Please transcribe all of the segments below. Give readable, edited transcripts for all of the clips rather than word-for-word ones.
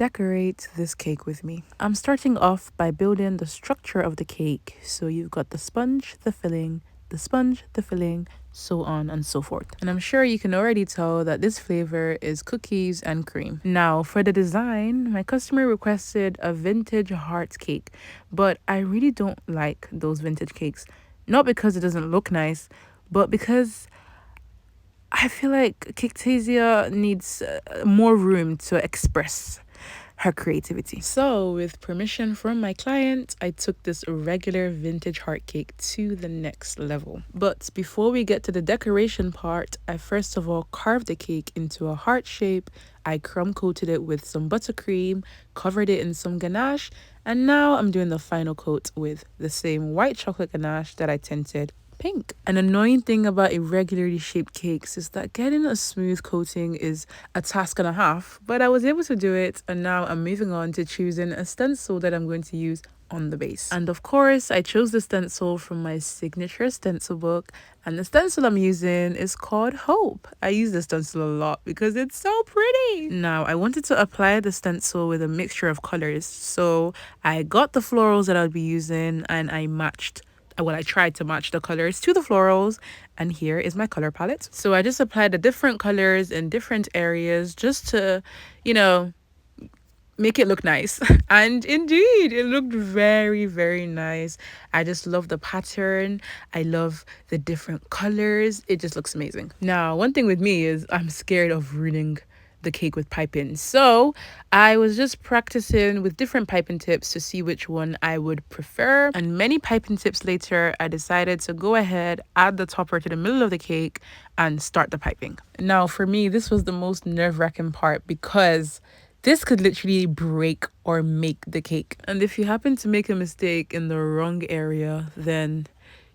decorate this cake with me. I'm starting off by building the structure of the cake. So you've got the sponge, the filling, the sponge, the filling, so on and so forth. And I'm sure you can already tell that this flavor is cookies and cream. Now, for the design, my customer requested a vintage heart cake, but I really don't like those vintage cakes. Not because it doesn't look nice, but because I feel like Caketasia needs more room to express her creativity. So, with permission from my client, I took this regular vintage heart cake to the next level. But before we get to the decoration part, I first of all carved the cake into a heart shape. I crumb coated it with some buttercream, covered it in some ganache, and now I'm doing the final coat with the same white chocolate ganache that I tinted pink. An annoying thing about irregularly shaped cakes is that getting a smooth coating is a task and a half, but I was able to do it, and now I'm moving on to choosing a stencil that I'm going to use on the base. And of course, I chose the stencil from my signature stencil book, and the stencil I'm using is called Hope. I use the stencil a lot because it's so pretty. Now, I wanted to apply the stencil with a mixture of colors, so I got the florals that I'll be using and I tried to match the colors to the florals, and here is my color palette. So I just applied the different colors in different areas just to, make it look nice. And indeed, it looked very, very nice. I just love the pattern. I love the different colors. It just looks amazing. Now, one thing with me is I'm scared of ruining the cake with piping. So I was just practicing with different piping tips to see which one I would prefer. And many piping tips later, I decided to go ahead, add the topper to the middle of the cake and start the piping. Now, for me, this was the most nerve-wracking part because this could literally break or make the cake. And if you happen to make a mistake in the wrong area, then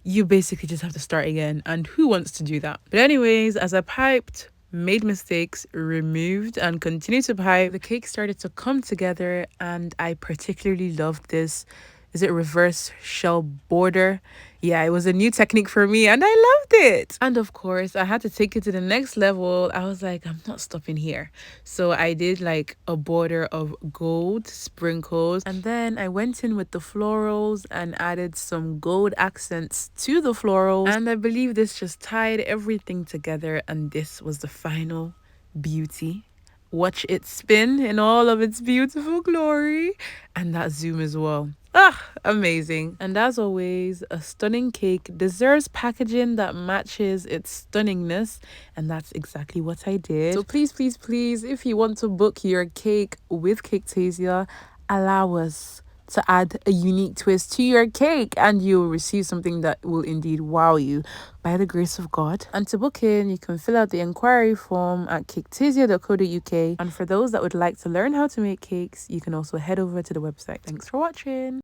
you basically just have to start again. And who wants to do that? But anyways, as I piped, made mistakes, removed, and continued to pipe, the cake started to come together, and I particularly loved this. Is it reverse shell border? Yeah, it was a new technique for me and I loved it. And of course, I had to take it to the next level. I was like, I'm not stopping here. So I did like a border of gold sprinkles, and then I went in with the florals and added some gold accents to the florals. And I believe this just tied everything together, and this was the final beauty. Watch it spin in all of its beautiful glory, and that zoom as well. Amazing. And as always, a stunning cake deserves packaging that matches its stunningness, and that's exactly what I did. So please, please, please, if you want to book your cake with Caketasia, allow us to add a unique twist to your cake, and you'll receive something that will indeed wow you by the grace of God. And to book in, you can fill out the inquiry form at caketasia.co.uk. And for those that would like to learn how to make cakes, you can also head over to the website. Thanks for watching.